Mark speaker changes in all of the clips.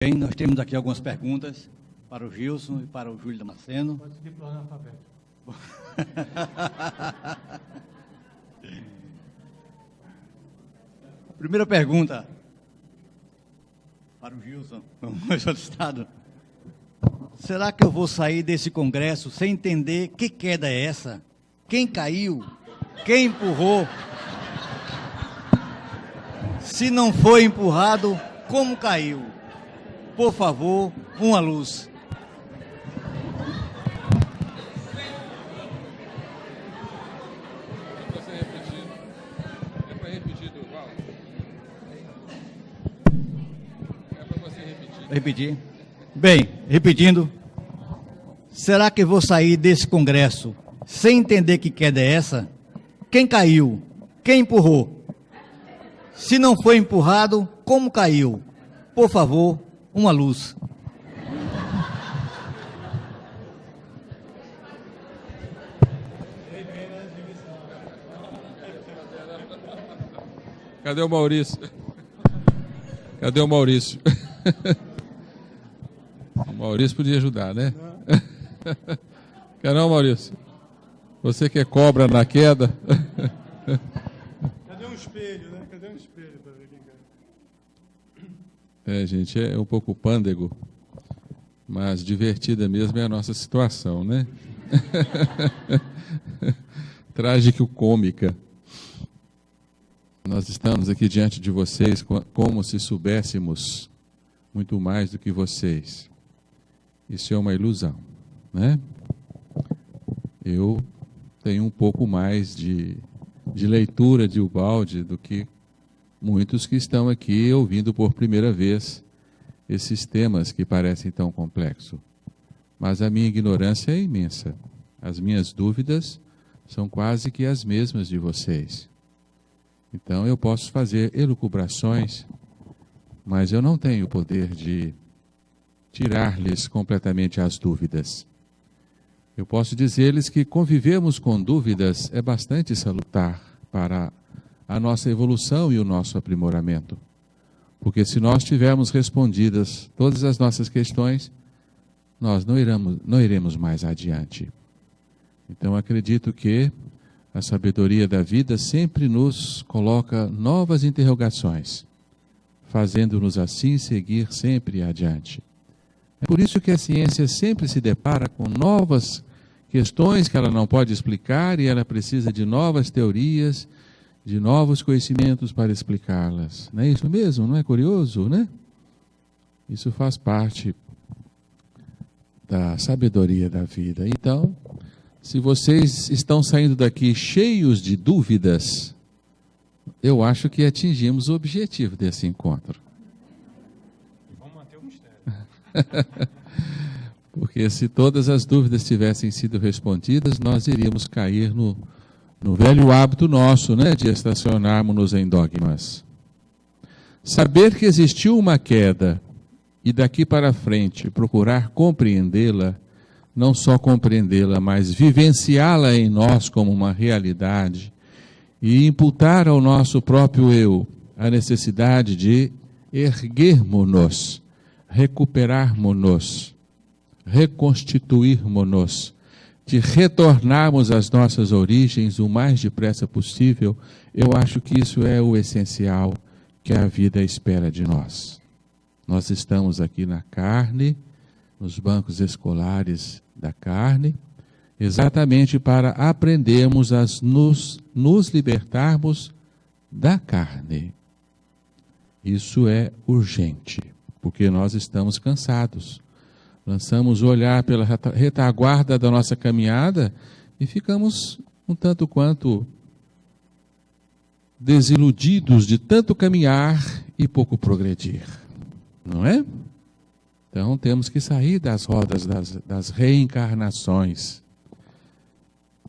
Speaker 1: Bem, nós temos aqui algumas perguntas para o Gilson e para o Júlio Damasceno.
Speaker 2: Pode seguir para o analfabeto.
Speaker 1: Primeira pergunta para o Gilson, meu solicitado. Será que eu vou sair desse congresso sem entender que queda é essa? Quem caiu? Quem empurrou? Se não foi empurrado, como caiu? Por favor, uma luz.
Speaker 3: É para repetir, Durval? É para você repetir.
Speaker 1: Repetir. Bem, repetindo. Será que eu vou sair desse congresso sem entender que queda é essa? Quem caiu? Quem empurrou? Se não foi empurrado, como caiu? Por favor, uma luz.
Speaker 3: Cadê o Maurício? Cadê o Maurício? O Maurício podia ajudar, né? Quer não, Maurício? Você que é cobra na queda?
Speaker 2: Cadê um espelho, né? Cadê um espelho para ver quem cai?
Speaker 3: Gente, é um pouco pândego, mas divertida mesmo é a nossa situação, né? Trágico-cômica. Nós estamos aqui diante de vocês como se soubéssemos muito mais do que vocês. Isso é uma ilusão, né? Eu tenho um pouco mais de leitura de Ubaldi do que muitos que estão aqui ouvindo por primeira vez esses temas que parecem tão complexos. Mas a minha ignorância é imensa. As minhas dúvidas são quase que as mesmas de vocês. Então eu posso fazer elucubrações, mas eu não tenho o poder de tirar-lhes completamente as dúvidas. Eu posso dizer-lhes que convivermos com dúvidas é bastante salutar para a nossa evolução e o nosso aprimoramento. Porque se nós tivermos respondidas todas as nossas questões, nós não iremos mais adiante. Então acredito que a sabedoria da vida sempre nos coloca novas interrogações, fazendo-nos assim seguir sempre adiante. É por isso que a ciência sempre se depara com novas questões que ela não pode explicar e ela precisa de novas teorias, de novos conhecimentos para explicá-las. Não é isso mesmo? Não é curioso, né? Isso faz parte da sabedoria da vida. Então, se vocês estão saindo daqui cheios de dúvidas, eu acho que atingimos o objetivo desse encontro.
Speaker 2: Vamos manter o mistério.
Speaker 3: Porque se todas as dúvidas tivessem sido respondidas, nós iríamos cair no velho hábito nosso, né, de estacionarmos em dogmas. Saber que existiu uma queda e daqui para frente procurar compreendê-la, não só compreendê-la, mas vivenciá-la em nós como uma realidade e imputar ao nosso próprio eu a necessidade de erguermos-nos, recuperarmos-nos, reconstituirmos-nos, de retornarmos às nossas origens o mais depressa possível, eu acho que isso é o essencial que a vida espera de nós. Nós estamos aqui na carne, nos bancos escolares da carne, exatamente para aprendermos a nos libertarmos da carne. Isso é urgente, porque nós estamos cansados. Lançamos o olhar pela retaguarda da nossa caminhada e ficamos um tanto quanto desiludidos de tanto caminhar e pouco progredir. Não é? Então temos que sair das rodas das reencarnações.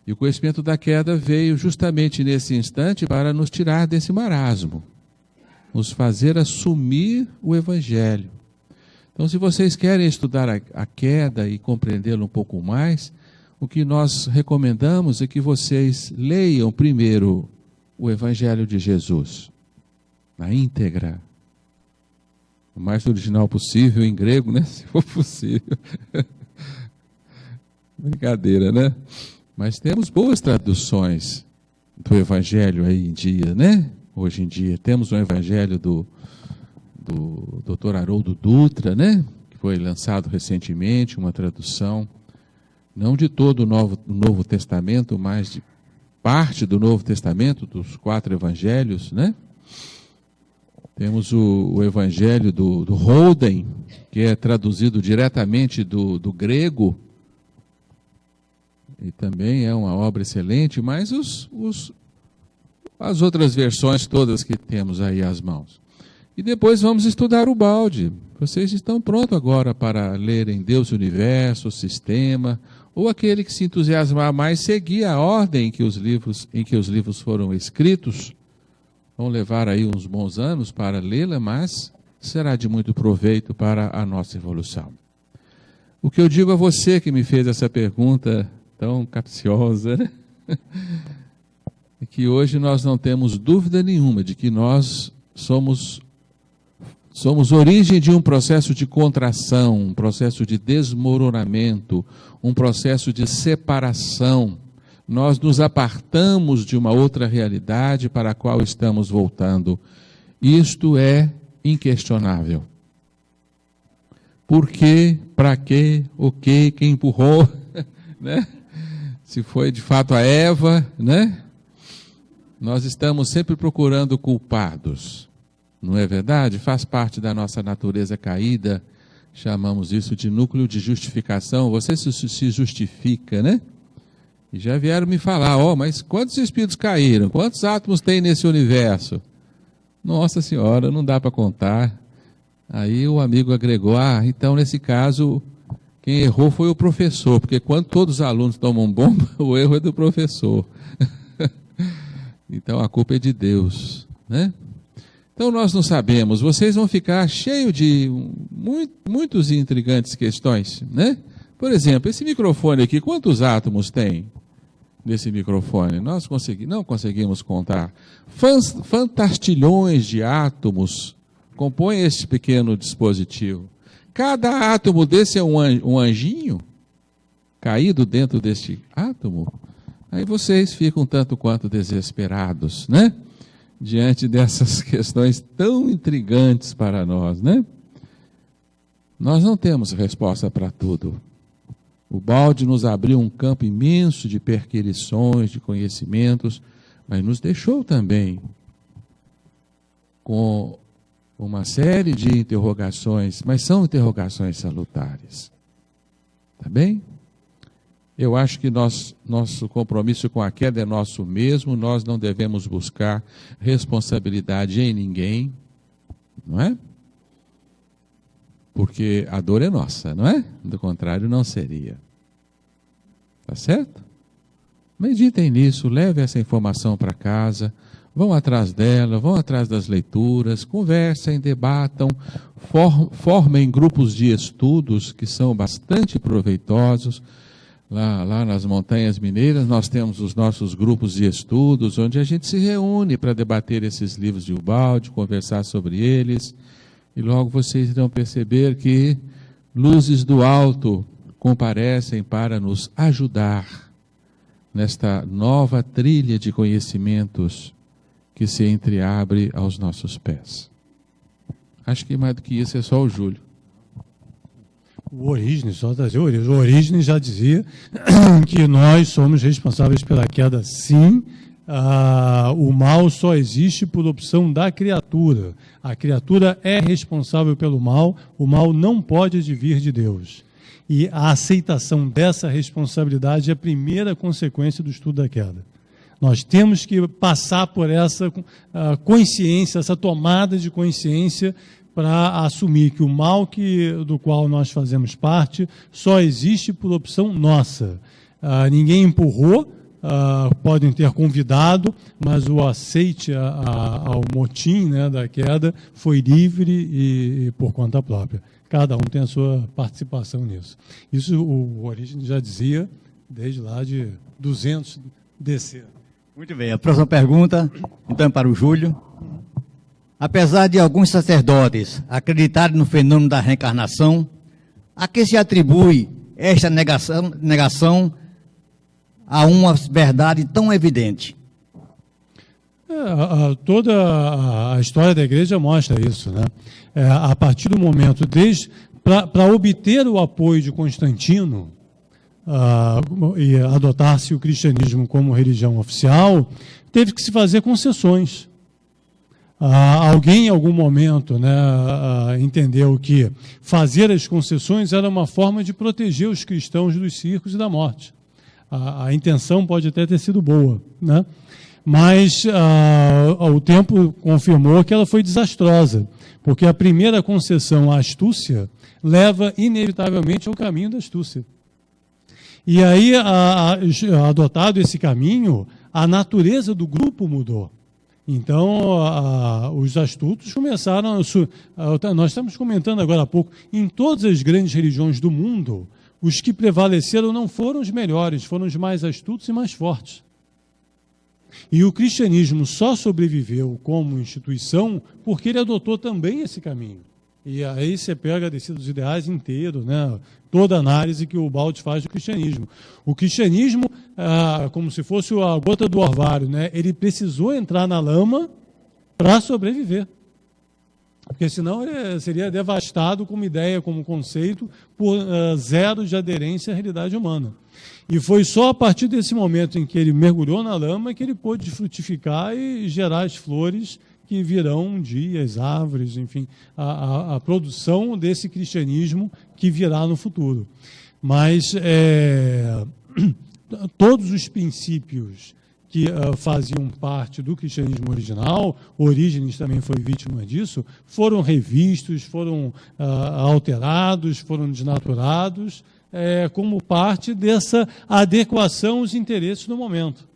Speaker 3: E o conhecimento da queda veio justamente nesse instante para nos tirar desse marasmo, nos fazer assumir o Evangelho. Então, se vocês querem estudar a queda e compreendê-la um pouco mais, o que nós recomendamos é que vocês leiam primeiro o Evangelho de Jesus, na íntegra. o mais original possível em grego, né? Se for possível. Brincadeira, né? Mas temos boas traduções do Evangelho aí em dia, né? Hoje em dia temos um Evangelho do Dr. Haroldo Dutra, né? Que foi lançado recentemente, uma tradução, não de todo o Novo Testamento, mas de parte do Novo Testamento, dos 4 Evangelhos, né? Temos o Evangelho do Holden, que é traduzido diretamente do grego, e também é uma obra excelente, mas as outras versões todas que temos aí às mãos. E depois vamos estudar o balde. Vocês estão prontos agora para lerem Deus e o Universo, o Sistema, ou aquele que se entusiasmar mais, seguir a ordem em que os livros foram escritos. Vão levar aí uns bons anos para lê-la, mas será de muito proveito para a nossa evolução. O que eu digo a você que me fez essa pergunta tão capciosa, né? É que hoje nós não temos dúvida nenhuma de que nós somos origem de um processo de contração, um processo de desmoronamento, um processo de separação. Nós nos apartamos de uma outra realidade para a qual estamos voltando. Isto é inquestionável. Por quê? Para quê? O quê? Quem empurrou? Né? Se foi de fato a Eva, né? Nós estamos sempre procurando culpados. Não é verdade? Faz parte da nossa natureza caída. Chamamos isso de núcleo de justificação. Você se justifica, né? E já vieram me falar, mas quantos espíritos caíram? Quantos átomos tem nesse universo? Nossa Senhora, não dá para contar. Aí o amigo agregou, então nesse caso, quem errou foi o professor, porque quando todos os alunos tomam bomba, o erro é do professor. Então a culpa é de Deus, né? Então nós não sabemos, vocês vão ficar cheios de muitos intrigantes questões, né? Por exemplo, esse microfone aqui, quantos átomos tem nesse microfone? Nós não conseguimos contar. Fantastilhões de átomos compõem esse pequeno dispositivo. Cada átomo desse é um anjinho caído dentro deste átomo. Aí vocês ficam tanto quanto desesperados, né? Diante dessas questões tão intrigantes para nós, né? Nós não temos resposta para tudo. O balde nos abriu um campo imenso de perquisições, de conhecimentos, mas nos deixou também com uma série de interrogações, mas são interrogações salutares. Tá bem? Eu acho que nosso compromisso com a queda é nosso mesmo, nós não devemos buscar responsabilidade em ninguém, não é? Porque a dor é nossa, não é? Do contrário, não seria. Tá certo? Meditem nisso, leve essa informação para casa, vão atrás dela, vão atrás das leituras, conversem, debatam, formem grupos de estudos que são bastante proveitosos. Lá nas Montanhas Mineiras, nós temos os nossos grupos de estudos, onde a gente se reúne para debater esses livros de Ubaldi, conversar sobre eles, e logo vocês irão perceber que luzes do alto comparecem para nos ajudar nesta nova trilha de conhecimentos que se entreabre aos nossos pés. Acho que mais do que isso é só o Júlio.
Speaker 2: O Orígenes, só trazer o Orígenes. O Orígenes já dizia que nós somos responsáveis pela queda, sim. O mal só existe por opção da criatura. A criatura é responsável pelo mal, o mal não pode advir de Deus. E a aceitação dessa responsabilidade é a primeira consequência do estudo da queda. Nós temos que passar por essa consciência, essa tomada de consciência, para assumir que o mal do qual nós fazemos parte só existe por opção nossa. Ninguém empurrou, podem ter convidado, mas o aceite ao motim, né, da queda foi livre e por conta própria. Cada um tem a sua participação nisso. Isso o Orígenes já dizia desde lá de 200 DC.
Speaker 1: Muito bem, a próxima pergunta, então, é para o Júlio. Apesar de alguns sacerdotes acreditarem no fenômeno da reencarnação, a que se atribui esta negação a uma verdade tão evidente?
Speaker 2: Toda a história da igreja mostra isso, né? A partir do momento, para obter o apoio de Constantino e adotar-se o cristianismo como religião oficial, teve que se fazer concessões. Alguém, em algum momento, né, entendeu que fazer as concessões era uma forma de proteger os cristãos dos circos e da morte. A intenção pode até ter sido boa, né? Mas o tempo confirmou que ela foi desastrosa, porque a primeira concessão à astúcia leva inevitavelmente ao caminho da astúcia. E aí, adotado esse caminho, a natureza do grupo mudou. Então, os astutos começaram nós estamos comentando agora há pouco, em todas as grandes religiões do mundo, os que prevaleceram não foram os melhores, foram os mais astutos e mais fortes. E o cristianismo só sobreviveu como instituição porque ele adotou também esse caminho. E aí você pega a Descida dos Ideais inteiro, né? Toda a análise que o Baldi faz do cristianismo. O cristianismo, como se fosse a gota do orvalho, né? Ele precisou entrar na lama para sobreviver. Porque senão ele seria devastado como ideia, como conceito, por zero de aderência à realidade humana. E foi só a partir desse momento em que ele mergulhou na lama que ele pôde frutificar e gerar as flores que virão um dia, as árvores, enfim, a produção desse cristianismo que virá no futuro. Mas todos os princípios que faziam parte do cristianismo original, Orígenes também foi vítima disso, foram revistos, foram alterados, foram desnaturados, como parte dessa adequação aos interesses do momento.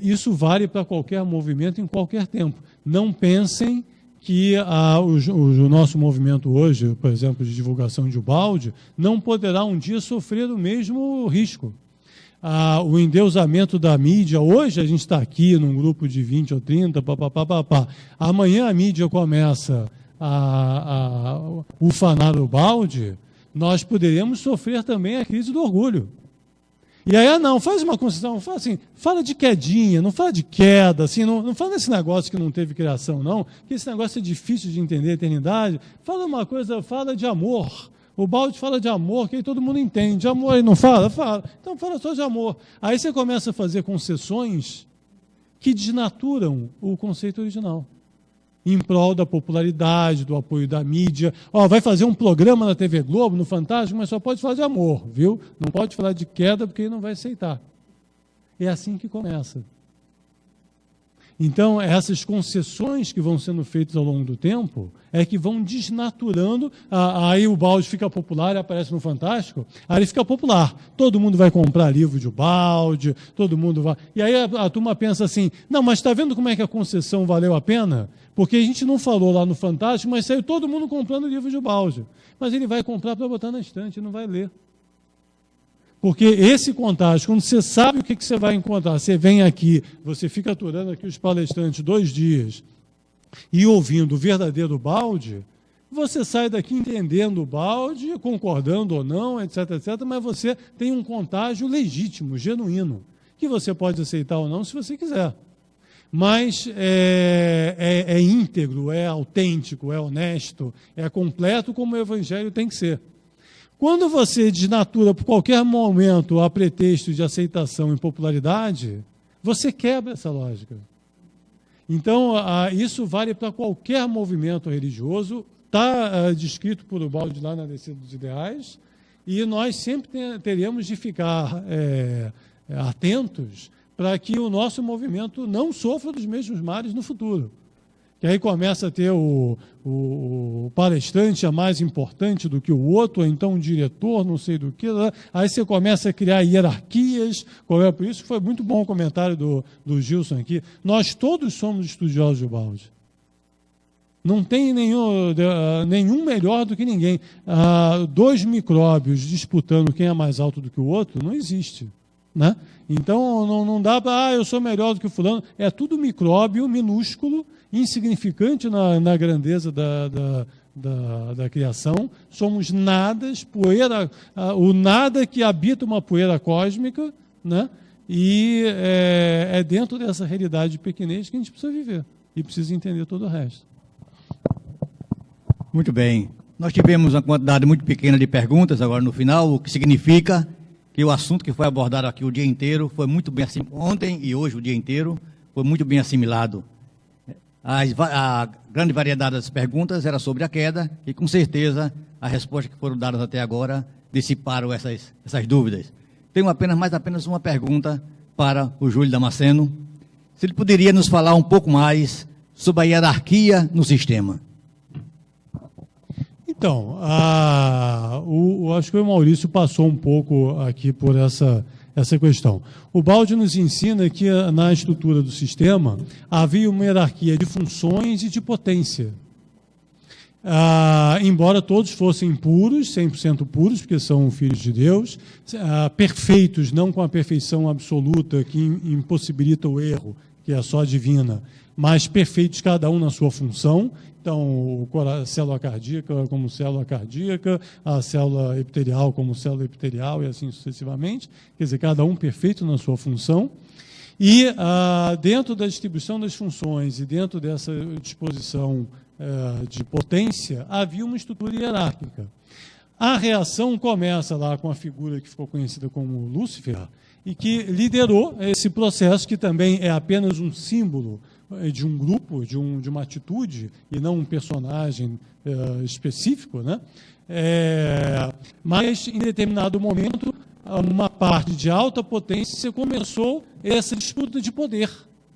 Speaker 2: Isso vale para qualquer movimento em qualquer tempo. Não pensem que o nosso movimento hoje, por exemplo, de divulgação de Ubaldi, não poderá um dia sofrer o mesmo risco. O endeusamento da mídia, hoje a gente está aqui num grupo de 20 ou 30, amanhã a mídia começa a ufanar o Ubaldi, nós poderemos sofrer também a crise do orgulho. E aí, não, faz uma concessão, fala assim, fala de quedinha, não fala de queda, assim, não fala desse negócio que não teve criação, não, que esse negócio é difícil de entender a eternidade. Fala uma coisa, fala de amor. O Baldi fala de amor, que aí todo mundo entende. Amor, ele não fala? Fala. Então fala só de amor. Aí você começa a fazer concessões que desnaturam o conceito original, em prol da popularidade, do apoio da mídia. Vai fazer um programa na TV Globo, no Fantástico, mas só pode falar de amor, viu? Não pode falar de queda, porque ele não vai aceitar. É assim que começa. Então, essas concessões que vão sendo feitas ao longo do tempo é que vão desnaturando. Aí o Baldi fica popular e aparece no Fantástico, aí ele fica popular. Todo mundo vai comprar livro de Baldi, todo mundo vai... E aí a turma pensa assim, não, mas está vendo como é que a concessão valeu a pena? Porque a gente não falou lá no Fantástico, mas saiu todo mundo comprando livro de Baldi. Mas ele vai comprar para botar na estante, não vai ler. Porque esse contágio, quando você sabe o que você vai encontrar, você vem aqui, você fica aturando aqui os palestrantes 2 dias e ouvindo o verdadeiro Baldi, você sai daqui entendendo o Baldi, concordando ou não, etc., etc., mas você tem um contágio legítimo, genuíno, que você pode aceitar ou não se você quiser. Mas é íntegro, é autêntico, é honesto, é completo como o Evangelho tem que ser. Quando você desnatura por qualquer momento a pretexto de aceitação e popularidade, você quebra essa lógica. Então, isso vale para qualquer movimento religioso, está descrito por Ubaldi lá na Descida dos Ideais, e nós sempre teremos de ficar atentos para que o nosso movimento não sofra dos mesmos males no futuro. Que aí começa a ter o palestrante é mais importante do que o outro, ou então o diretor, não sei do que, aí você começa a criar hierarquias. Por isso foi muito bom o comentário do Gilson aqui. Nós todos somos estudiosos de Ubaldi. Não tem nenhum melhor do que ninguém. 2 micróbios disputando quem é mais alto do que o outro, não existe. Né? Então não dá para, eu sou melhor do que o fulano. É tudo micróbio minúsculo insignificante na grandeza da criação, somos nadas, poeira, o nada que habita uma poeira cósmica, né? E é dentro dessa realidade de pequenez que a gente precisa viver e precisa entender todo o resto.
Speaker 1: Muito bem. Nós tivemos uma quantidade muito pequena de perguntas agora no final, o que significa que o assunto que foi abordado aqui o dia inteiro foi muito bem ontem e hoje o dia inteiro foi muito bem assimilado. A grande variedade das perguntas era sobre a queda e com certeza as respostas que foram dadas até agora dissiparam essas dúvidas. Tenho apenas uma pergunta para o Júlio Damasceno. Se ele poderia nos falar um pouco mais sobre a hierarquia no sistema.
Speaker 2: Então, acho que o Maurício passou um pouco aqui por essa questão. O Baldi nos ensina que na estrutura do sistema havia uma hierarquia de funções e de potência. Embora todos fossem puros, 100% puros, porque são filhos de Deus, perfeitos, não com a perfeição absoluta que impossibilita o erro, que é só divina, mas perfeitos cada um na sua função. Então, a célula cardíaca como célula cardíaca, a célula epitelial como célula epitelial e assim sucessivamente. Quer dizer, cada um perfeito na sua função. E dentro da distribuição das funções e dentro dessa disposição de potência, havia uma estrutura hierárquica. A reação começa lá com a figura que ficou conhecida como Lúcifer e que liderou esse processo, que também é apenas um símbolo de um grupo, de uma atitude, e não um personagem específico, né? Mas, em determinado momento, uma parte de alta potência começou essa disputa de poder,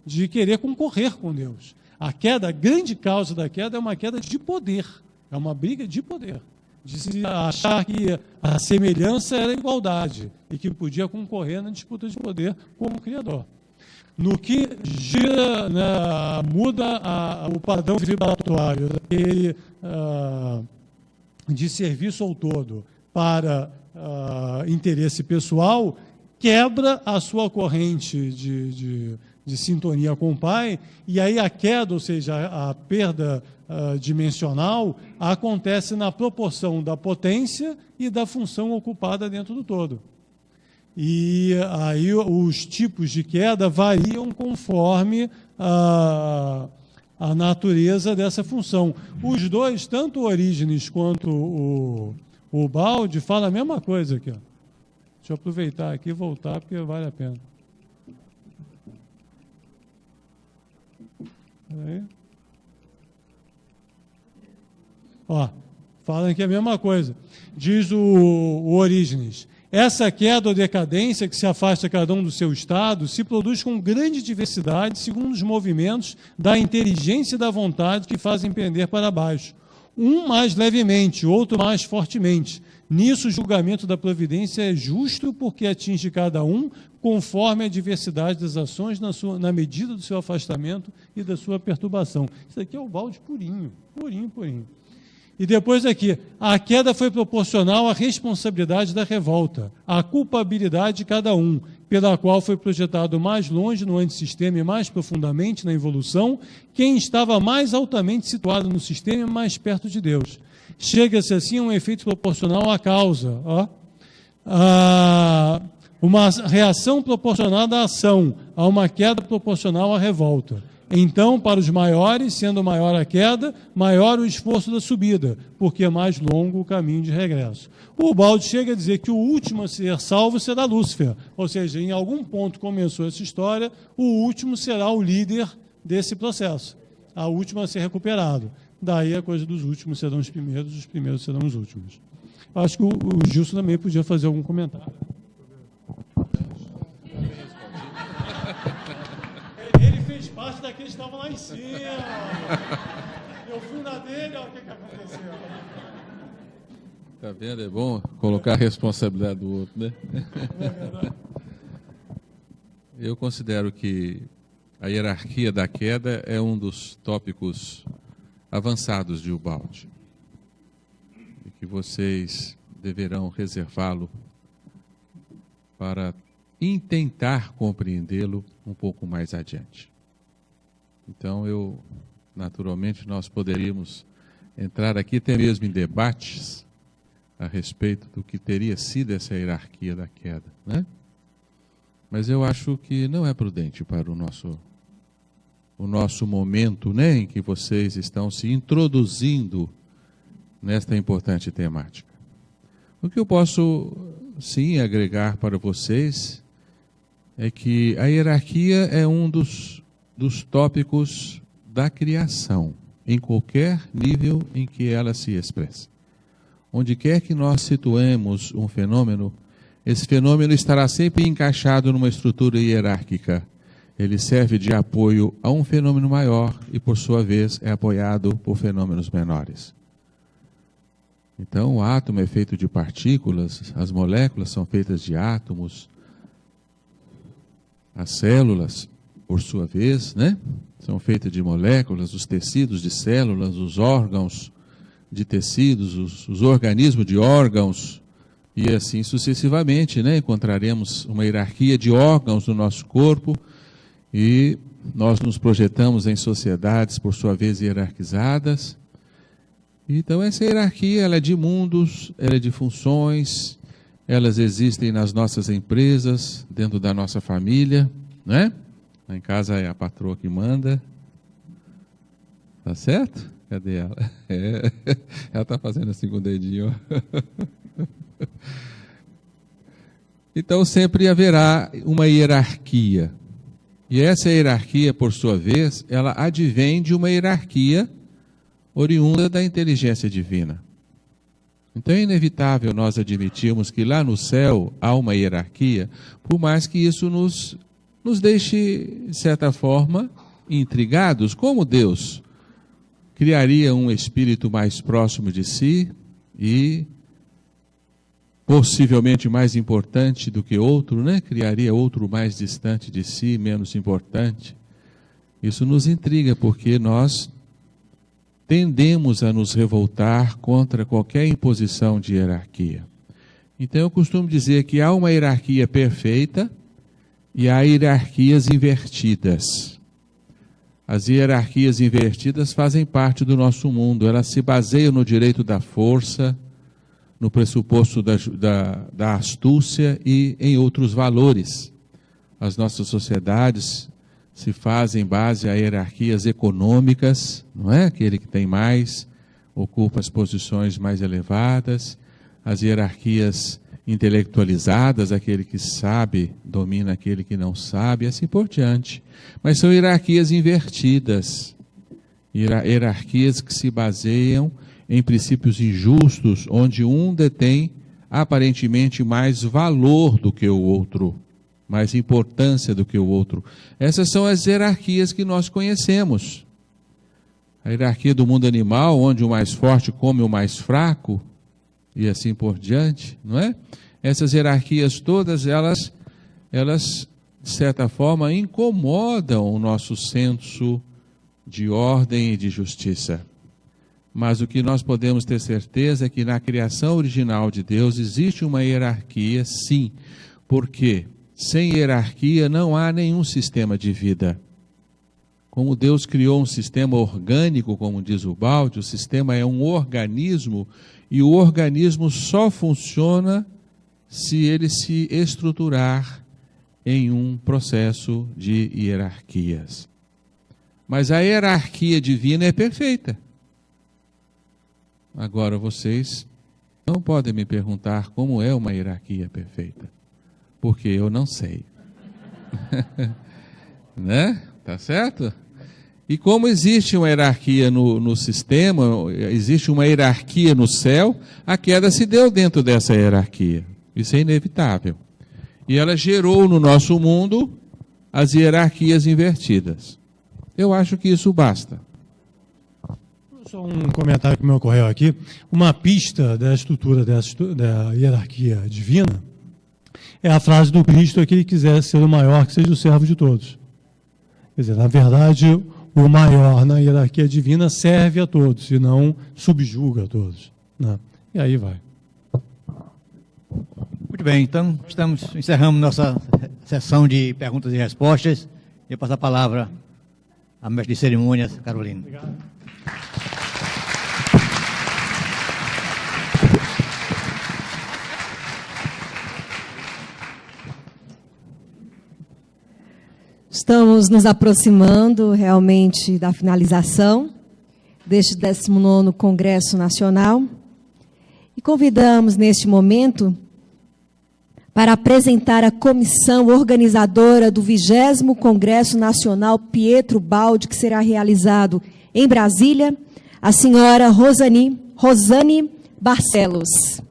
Speaker 2: de querer concorrer com Deus. A grande causa da queda é uma queda de poder, é uma briga de poder, de se achar que a semelhança era a igualdade e que podia concorrer na disputa de poder como Criador. No que gira, muda o padrão vibratório daquele de serviço ao todo para interesse pessoal, quebra a sua corrente de sintonia com o Pai, e aí a queda, ou seja, a perda dimensional, acontece na proporção da potência e da função ocupada dentro do todo. E aí os tipos de queda variam conforme a natureza dessa função. Os dois, tanto o Orígenes quanto o Baldi, falam a mesma coisa aqui. Ó. Deixa eu aproveitar aqui e voltar, porque vale a pena. Aí. Ó, falam que é a mesma coisa. Diz o Orígenes: essa queda ou decadência que se afasta cada um do seu estado se produz com grande diversidade segundo os movimentos da inteligência e da vontade que fazem pender para baixo. Um mais levemente, outro mais fortemente. Nisso o julgamento da providência é justo porque atinge cada um conforme a diversidade das ações na medida do seu afastamento e da sua perturbação. Isso aqui é o Baldi purinho, purinho, purinho. E depois aqui, a queda foi proporcional à responsabilidade da revolta, à culpabilidade de cada um, pela qual foi projetado mais longe no antissistema e mais profundamente na evolução, quem estava mais altamente situado no sistema e mais perto de Deus. Chega-se assim a um efeito proporcional à causa, uma reação proporcional à ação, a uma queda proporcional à revolta. Então, para os maiores, sendo maior a queda, maior o esforço da subida, porque é mais longo o caminho de regresso. O Baldi chega a dizer que o último a ser salvo será Lúcifer, ou seja, em algum ponto começou essa história, o último será o líder desse processo, a última a ser recuperado. Daí a coisa dos últimos serão os primeiros serão os últimos. Acho que o Gilson também podia fazer algum comentário. Ele fez parte daqueles que estavam lá em cima. Eu fui na dele, olha o que aconteceu.
Speaker 3: Tá vendo? É bom colocar a responsabilidade do outro, né?
Speaker 2: É verdade.
Speaker 3: Eu considero que a hierarquia da queda é um dos tópicos avançados de Ubaldi, e que vocês deverão reservá-lo para tentar compreendê-lo um pouco mais adiante. Então, eu naturalmente nós poderíamos entrar aqui até mesmo em debates a respeito do que teria sido essa hierarquia da queda, né? Mas eu acho que não é prudente para o nosso momento, né, em que vocês estão se introduzindo nesta importante temática. O que eu posso, sim, agregar para vocês é que a hierarquia é um dos tópicos da criação, em qualquer nível em que ela se expressa. Onde quer que nós situemos um fenômeno, esse fenômeno estará sempre encaixado numa estrutura hierárquica. Ele serve de apoio a um fenômeno maior e, por sua vez, é apoiado por fenômenos menores. Então, o átomo é feito de partículas, as moléculas são feitas de átomos, as células, por sua vez, né, são feitas de moléculas, os tecidos de células, os órgãos de tecidos, os organismos de órgãos, e assim sucessivamente, né? Encontraremos uma hierarquia de órgãos no nosso corpo e nós nos projetamos em sociedades, por sua vez, hierarquizadas. Então, essa hierarquia, ela é de mundos, ela é de funções, elas existem nas nossas empresas, dentro da nossa família, né? Lá em casa é a patroa que manda. Tá certo? Cadê ela? Ela está fazendo assim com o dedinho. Então sempre haverá uma hierarquia. E essa hierarquia, por sua vez, ela advém de uma hierarquia oriunda da inteligência divina. Então é inevitável nós admitirmos que lá no céu há uma hierarquia, por mais que isso nos deixe, de certa forma, intrigados. Como Deus criaria um espírito mais próximo de si e possivelmente mais importante do que outro, né? Criaria outro mais distante de si, menos importante. Isso nos intriga, porque nós tendemos a nos revoltar contra qualquer imposição de hierarquia. Então eu costumo dizer que há uma hierarquia perfeita e há hierarquias invertidas. As hierarquias invertidas fazem parte do nosso mundo, elas se baseiam no direito da força, no pressuposto da astúcia e em outros valores. As nossas sociedades se fazem base a hierarquias econômicas, não é? Aquele que tem mais ocupa as posições mais elevadas. As hierarquias intelectualizadas, aquele que sabe domina aquele que não sabe, e assim por diante. Mas são hierarquias invertidas, hierarquias que se baseiam em princípios injustos, onde um detém aparentemente mais valor do que o outro, mais importância do que o outro. Essas são as hierarquias que nós conhecemos. A hierarquia do mundo animal, onde o mais forte come o mais fraco, e assim por diante, não é? Essas hierarquias todas, elas de certa forma, incomodam o nosso senso de ordem e de justiça. Mas o que nós podemos ter certeza é que na criação original de Deus existe uma hierarquia, sim, porque sem hierarquia não há nenhum sistema de vida. Como Deus criou um sistema orgânico, como diz o Balde, o sistema é um organismo, e o organismo só funciona se ele se estruturar em um processo de hierarquias. Mas a hierarquia divina é perfeita. Agora vocês não podem me perguntar como é uma hierarquia perfeita, porque eu não sei. Né? Tá certo? E como existe uma hierarquia no sistema, existe uma hierarquia no céu, a queda se deu dentro dessa hierarquia. Isso é inevitável. E ela gerou no nosso mundo as hierarquias invertidas. Eu acho que isso basta.
Speaker 2: Só um comentário que me ocorreu aqui. Uma pista da estrutura da hierarquia divina é a frase do Cristo: aquele que quiser ser o maior, que seja o servo de todos. Quer dizer, na verdade, o maior na hierarquia divina serve a todos e não subjuga a todos, né? E aí vai.
Speaker 1: Muito bem, então encerramos nossa sessão de perguntas e respostas. Eu passo a palavra a mestre de cerimônias, Carolina.
Speaker 2: Obrigado.
Speaker 4: Estamos nos aproximando realmente da finalização deste 19º Congresso Nacional e convidamos neste momento para apresentar a comissão organizadora do 20º Congresso Nacional Pietro Baldi, que será realizado em Brasília, a senhora Rosane Barcelos.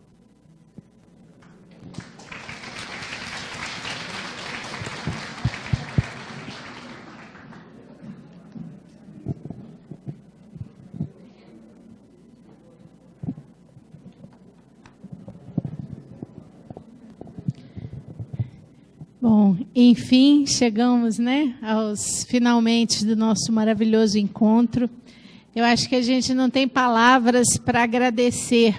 Speaker 5: Bom, enfim, chegamos, aos finalmente do nosso maravilhoso encontro. Eu acho que a gente não tem palavras para agradecer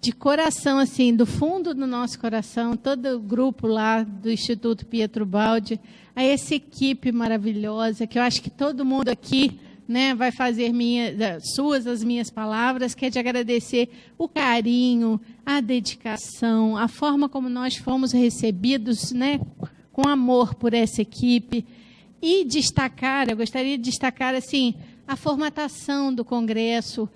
Speaker 5: de coração, assim, do fundo do nosso coração, todo o grupo lá do Instituto Pietro Baldi, a essa equipe maravilhosa, que eu acho que todo mundo aqui, vai fazer as minhas palavras, que é de agradecer o carinho, a dedicação, a forma como nós fomos recebidos, com amor por essa equipe. E eu gostaria de destacar, assim, a formatação do Congresso,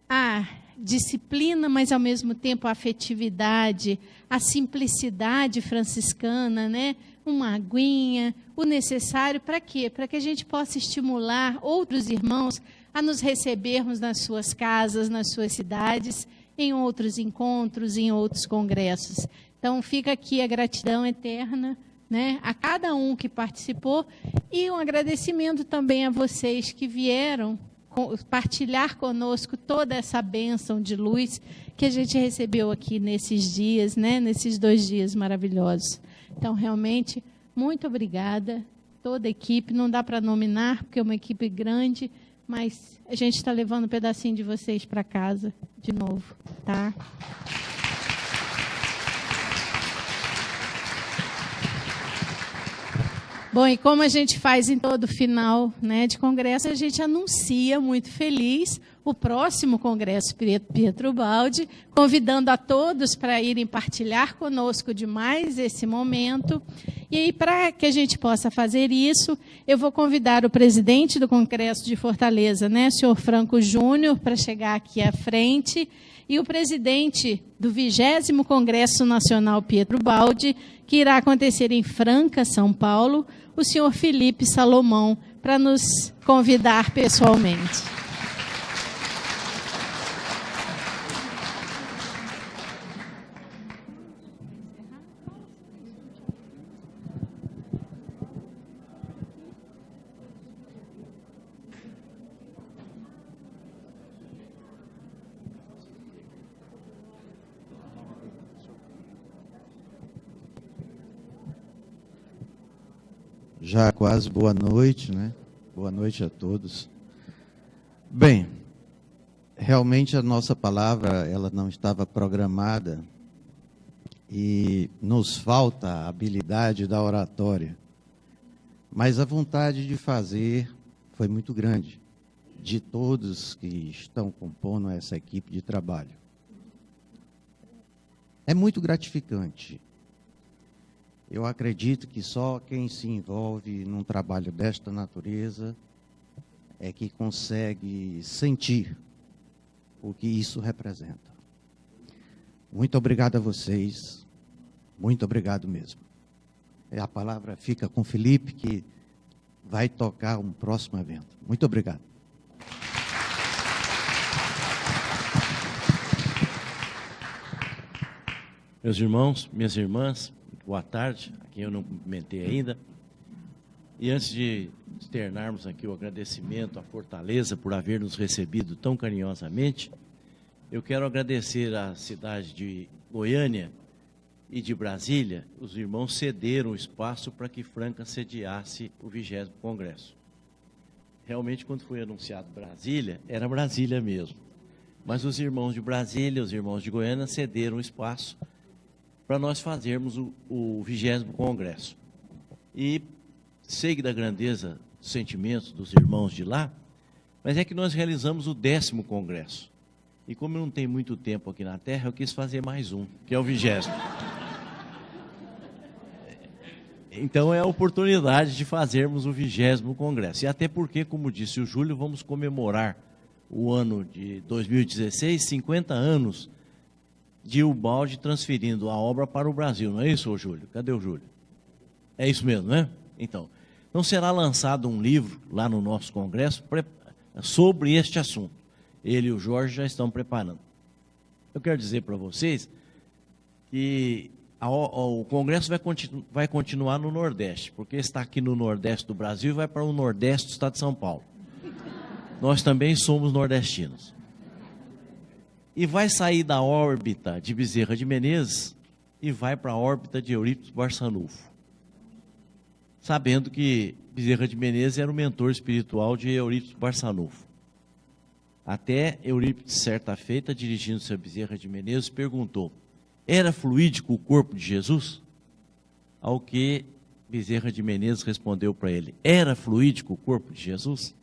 Speaker 5: a disciplina, mas, ao mesmo tempo, a afetividade, a simplicidade franciscana, uma aguinha, o necessário para quê? Para que a gente possa estimular outros irmãos a nos recebermos nas suas casas, nas suas cidades, em outros encontros, em outros congressos. Então, fica aqui a gratidão eterna, a cada um que participou, e um agradecimento também a vocês que vieram partilhar conosco toda essa bênção de luz que a gente recebeu aqui nesses dias, nesses 2 dias maravilhosos. Então, realmente, muito obrigada, toda a equipe. Não dá para nominar, porque é uma equipe grande, mas a gente está levando um pedacinho de vocês para casa de novo, tá? Bom, e como a gente faz em todo final de congresso, a gente anuncia muito feliz o próximo Congresso Pietro Baldi, convidando a todos para irem partilhar conosco de mais esse momento. E aí, para que a gente possa fazer isso, eu vou convidar o presidente do Congresso de Fortaleza, senhor Franco Júnior, para chegar aqui à frente, e o presidente do 20º Congresso Nacional Pietro Baldi, que irá acontecer em Franca, São Paulo, o senhor Felipe Salomão, para nos convidar pessoalmente.
Speaker 6: Já quase boa noite, Boa noite a todos. Bem, realmente a nossa palavra, ela não estava programada e nos falta a habilidade da oratória. Mas a vontade de fazer foi muito grande, de todos que estão compondo essa equipe de trabalho. É muito gratificante. Eu acredito que só quem se envolve num trabalho desta natureza é que consegue sentir o que isso representa. Muito obrigado a vocês, muito obrigado mesmo. A palavra fica com o Felipe, que vai tocar um próximo evento. Muito obrigado.
Speaker 7: Meus irmãos, minhas irmãs, boa tarde, a quem eu não cumprimentei ainda. E antes de externarmos aqui o agradecimento à Fortaleza por haver nos recebido tão carinhosamente, eu quero agradecer à cidade de Goiânia e de Brasília. Os irmãos cederam o espaço para que Franca sediasse o 20º Congresso. Realmente, quando foi anunciado Brasília, era Brasília mesmo. Mas os irmãos de Brasília, os irmãos de Goiânia cederam o espaço para nós fazermos o 20º Congresso. E sei da grandeza sentimentos dos irmãos de lá, mas é que nós realizamos o 10º congresso. E como eu não tenho muito tempo aqui na Terra, eu quis fazer mais um, que é o 20º. Então é a oportunidade de fazermos o 20º congresso. E até porque, como disse o Júlio, vamos comemorar o ano de 2016, 50 anos de Ubaldi transferindo a obra para o Brasil. Não é isso, ô Júlio? Cadê o Júlio? É isso mesmo, né? Então será lançado um livro lá no nosso congresso sobre este assunto. Ele e o Jorge já estão preparando. Eu quero dizer para vocês que o congresso vai continuar no Nordeste, porque está aqui no Nordeste do Brasil e vai para o Nordeste do estado de São Paulo. Nós também somos nordestinos. E vai sair da órbita de Bezerra de Menezes e vai para a órbita de Eurípides Barçanufo, sabendo que Bezerra de Menezes era o mentor espiritual de Eurípides Barçanufo. Até Eurípides, certa feita, dirigindo-se a Bezerra de Menezes, perguntou: era fluídico o corpo de Jesus? Ao que Bezerra de Menezes respondeu para ele: era fluídico o corpo de Jesus?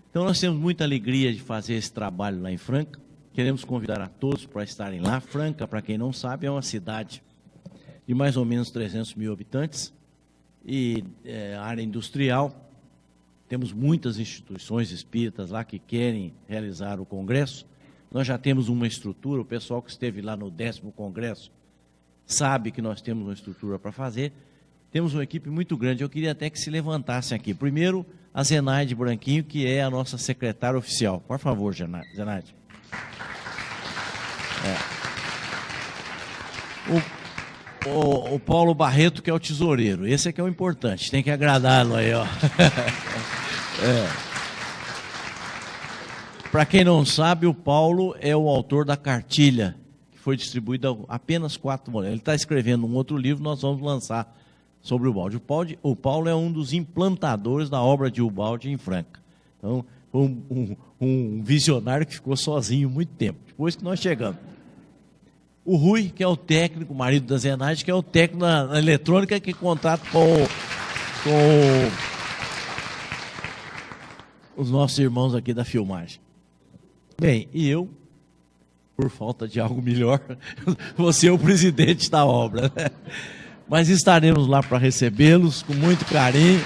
Speaker 7: Então nós temos muita alegria de fazer esse trabalho lá em Franca. Queremos convidar a todos para estarem lá. Franca, para quem não sabe, é uma cidade de mais ou menos 300 mil habitantes e área industrial. Temos muitas instituições espíritas lá que querem realizar o congresso. Nós já temos uma estrutura, o pessoal que esteve lá no 10º congresso sabe que nós temos uma estrutura para fazer. Temos uma equipe muito grande, eu queria até que se levantassem aqui. Primeiro, a Zenaide Branquinho, que é a nossa secretária oficial. Por favor, Zenaide. O Paulo Barreto, que é o tesoureiro. Esse é que é o importante, tem que agradá-lo aí, ó. Para quem não sabe, o Paulo é o autor da cartilha, que foi distribuída apenas 4 moléculas. Ele está escrevendo um outro livro, nós vamos lançar sobre o Ubaldi. O Paulo é um dos implantadores da obra de Ubaldi em Franca. Então, foi um visionário que ficou sozinho muito tempo, depois que nós chegamos. O Rui, que é o técnico, o marido da Zenaide, que é o técnico na eletrônica, que contrata com os nossos irmãos aqui da filmagem. Bem, e eu, por falta de algo melhor, vou ser o presidente da obra, né? Mas estaremos lá para recebê-los com muito carinho.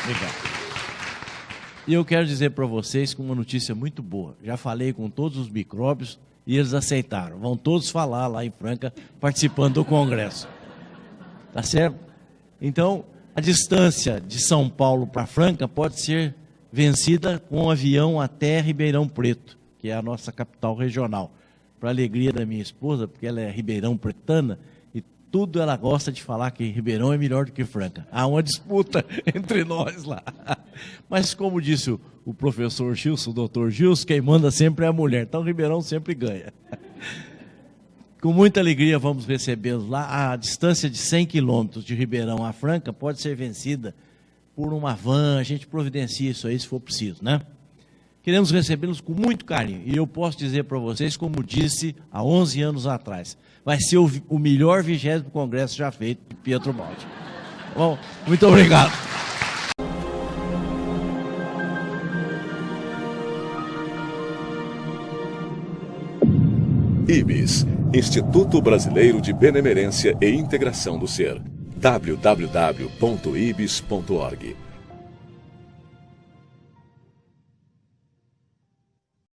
Speaker 7: Obrigado. E eu quero dizer para vocês com uma notícia muito boa. Já falei com todos os micróbios e eles aceitaram. Vão todos falar lá em Franca, participando do congresso. Tá certo? Então, a distância de São Paulo para Franca pode ser vencida com um avião até Ribeirão Preto, que é a nossa capital regional. Para a alegria da minha esposa, porque ela é ribeirão pretana, e tudo ela gosta de falar que Ribeirão é melhor do que Franca. Há uma disputa entre nós lá. Mas como disse o professor Gilson, o doutor Gilson, quem manda sempre é a mulher, então Ribeirão sempre ganha. Com muita alegria vamos recebê-los lá. A distância de 100 quilômetros de Ribeirão a Franca pode ser vencida por uma van, a gente providencia isso aí se for preciso, né? Queremos recebê-los com muito carinho. E eu posso dizer para vocês, como disse há 11 anos atrás, vai ser o melhor 20º congresso já feito de Pietro Ubaldi. Bom, muito obrigado.
Speaker 8: IBS, Instituto Brasileiro de Benemerência e Integração do Ser. www.ibis.org